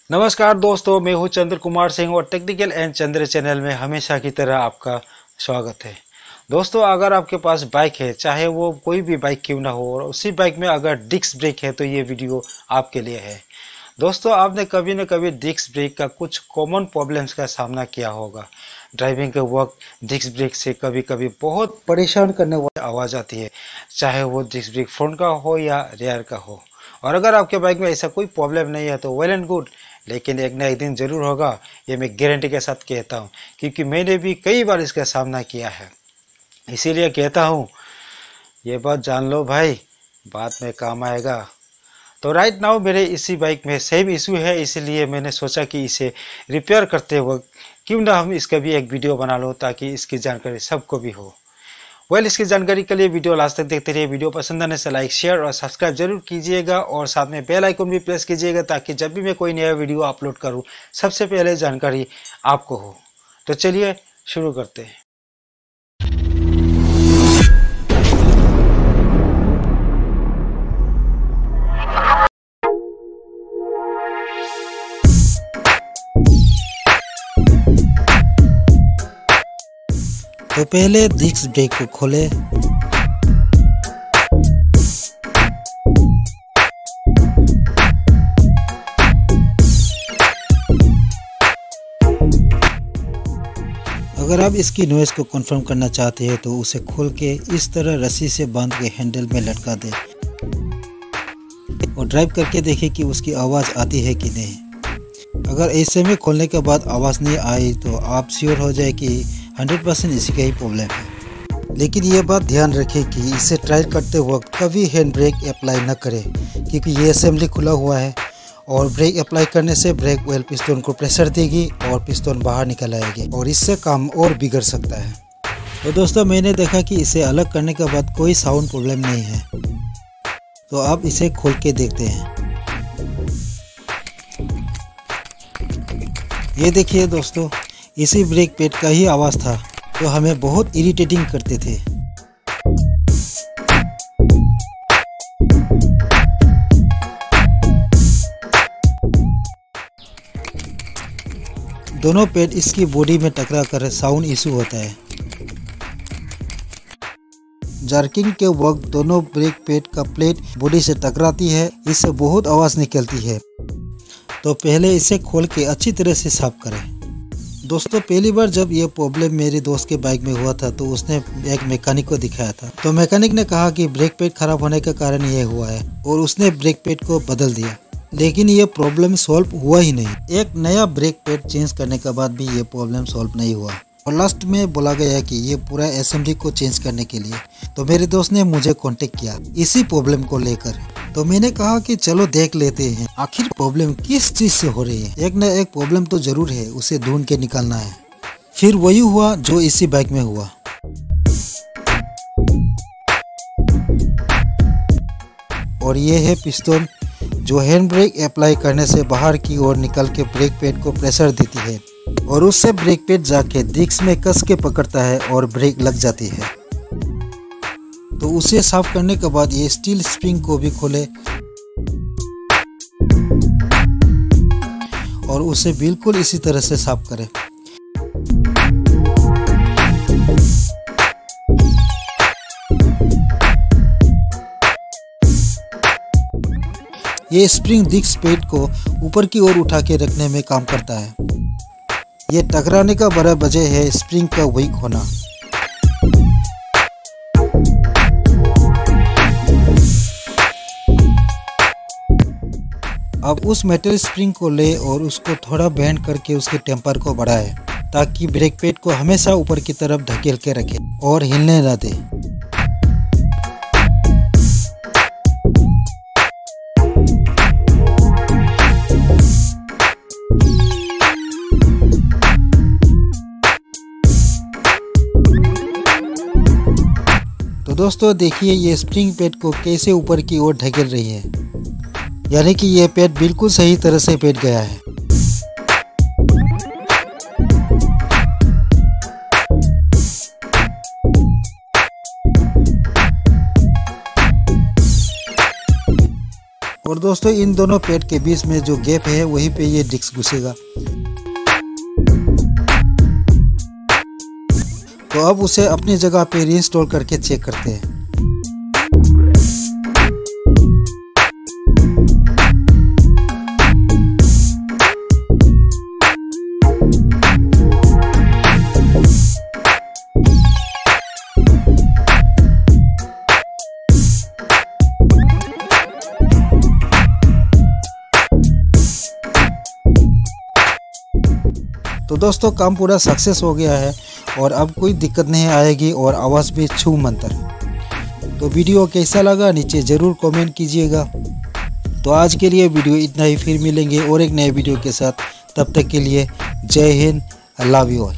नमस्कार दोस्तों, मैं हूं चंद्र कुमार सिंह और टेक्निकल एंड चंद्र चैनल में हमेशा की तरह आपका स्वागत है। दोस्तों, अगर आपके पास बाइक है, चाहे वो कोई भी बाइक क्यों ना हो, और उसी बाइक में अगर डिस्क ब्रेक है तो ये वीडियो आपके लिए है। दोस्तों, आपने कभी न कभी डिस्क ब्रेक का कुछ कॉमन प्रॉब्लम्स का सामना किया होगा। ड्राइविंग के वक्त डिस्क ब्रेक से कभी कभी बहुत परेशान करने वाली आवाज़ आती है, चाहे वो डिस्क ब्रेक फ्रंट का हो या रेयर का हो। और अगर आपके बाइक में ऐसा कोई प्रॉब्लम नहीं है तो वेल एंड गुड, लेकिन एक ना एक दिन ज़रूर होगा, ये मैं गारंटी के साथ कहता हूँ, क्योंकि मैंने भी कई बार इसका सामना किया है। इसीलिए कहता हूँ, ये बात जान लो भाई, बाद में काम आएगा। तो राइट नाउ मेरे इसी बाइक में सेम इशू है, इसलिए मैंने सोचा कि इसे रिपेयर करते वक्त क्यों ना हम इसका भी एक वीडियो बना लो, ताकि इसकी जानकारी सबको भी हो। इसकी जानकारी के लिए वीडियो लास्ट तक देखते रहिए। वीडियो पसंद आने से लाइक, शेयर और सब्सक्राइब जरूर कीजिएगा, और साथ में बेल आइकन भी प्रेस कीजिएगा, ताकि जब भी मैं कोई नया वीडियो अपलोड करूं, सबसे पहले जानकारी आपको हो। तो चलिए शुरू करते हैं। तो पहले डिस्क ब्रेक को खोलें। अगर आप इसकी नॉइज़ को कंफर्म करना चाहते हैं तो उसे खोल के इस तरह रस्सी से बांध के हैंडल में लटका दें और ड्राइव करके देखें कि उसकी आवाज़ आती है कि नहीं। अगर ऐसे में खोलने के बाद आवाज़ नहीं आई तो आप श्योर हो जाए कि 100% इसी का ही प्रॉब्लम है। लेकिन ये बात ध्यान रखें कि इसे ट्राई करते वक्त कभी हैंड ब्रेक अप्लाई न करें, क्योंकि ये असेंबली खुला हुआ है और ब्रेक अप्लाई करने से ब्रेक ऑयल पिस्टन को प्रेशर देगी और पिस्टन बाहर निकल आएगी और इससे काम और बिगड़ सकता है। तो दोस्तों, मैंने देखा कि इसे अलग करने के बाद कोई साउंड प्रॉब्लम नहीं है, तो आप इसे खोल के देखते हैं। ये देखिए दोस्तों, इसी ब्रेक पैड का ही आवाज़ था जो हमें बहुत इरिटेटिंग करते थे। दोनों पैड इसकी बॉडी में टकरा कर साउंड इशू होता है। जर्किंग के वक्त दोनों ब्रेक पैड का प्लेट बॉडी से टकराती है, इससे बहुत आवाज़ निकलती है। तो पहले इसे खोल के अच्छी तरह से साफ करें। दोस्तों, पहली बार जब ये प्रॉब्लम मेरे दोस्त के बाइक में हुआ था तो उसने एक मैकेनिक को दिखाया था, तो मैकेनिक ने कहा कि ब्रेक पैड खराब होने के कारण ये हुआ है और उसने ब्रेक पैड को बदल दिया। लेकिन ये प्रॉब्लम सॉल्व हुआ ही नहीं। एक नया ब्रेक पैड चेंज करने के बाद भी ये प्रॉब्लम सॉल्व नहीं हुआ और लास्ट में बोला गया कि ये पूरा असेंबली को चेंज करने के लिए। तो मेरे दोस्त ने मुझे कांटेक्ट किया इसी प्रॉब्लम को लेकर। तो मैंने कहा कि चलो देख लेते हैं आखिर प्रॉब्लम किस चीज़ से हो रही है। एक न एक प्रॉब्लम तो जरूर है, उसे ढूंढ के निकालना है। फिर वही हुआ जो इसी बाइक में हुआ। और ये है पिस्टन जो हैंड ब्रेक अप्लाई करने से बाहर की ओर निकल के ब्रेक पैड को प्रेशर देती है और उससे ब्रेक पैड जाके डिस्क में कस के पकड़ता है और ब्रेक लग जाती है। तो उसे साफ करने के बाद ये स्टील स्प्रिंग को भी खोले और उसे बिल्कुल इसी तरह से साफ करें। ये स्प्रिंग डिस्क पैड को ऊपर की ओर उठा के रखने में काम करता है। ये टकराने का बड़ा वजह है स्प्रिंग का वीक होना। अब उस मेटल स्प्रिंग को ले और उसको थोड़ा बेंड करके उसके टेम्पर को बढ़ाए, ताकि ब्रेक पैड को हमेशा ऊपर की तरफ धकेल के रखे और हिलने न दे। तो दोस्तों देखिए, ये स्प्रिंग पैड को कैसे ऊपर की ओर धकेल रही है, यानी कि ये पैड बिल्कुल सही तरह से बैठ गया है। और दोस्तों इन दोनों पेड के बीच में जो गैप है वहीं पे ये डिस्क घुसेगा। तो अब उसे अपनी जगह पे रीइंस्टॉल करके चेक करते हैं। तो दोस्तों काम पूरा सक्सेस हो गया है और अब कोई दिक्कत नहीं आएगी और आवाज़ भी छूम मंतर। तो वीडियो कैसा लगा नीचे ज़रूर कमेंट कीजिएगा। तो आज के लिए वीडियो इतना ही, फिर मिलेंगे और एक नए वीडियो के साथ। तब तक के लिए जय Hind, I love you all.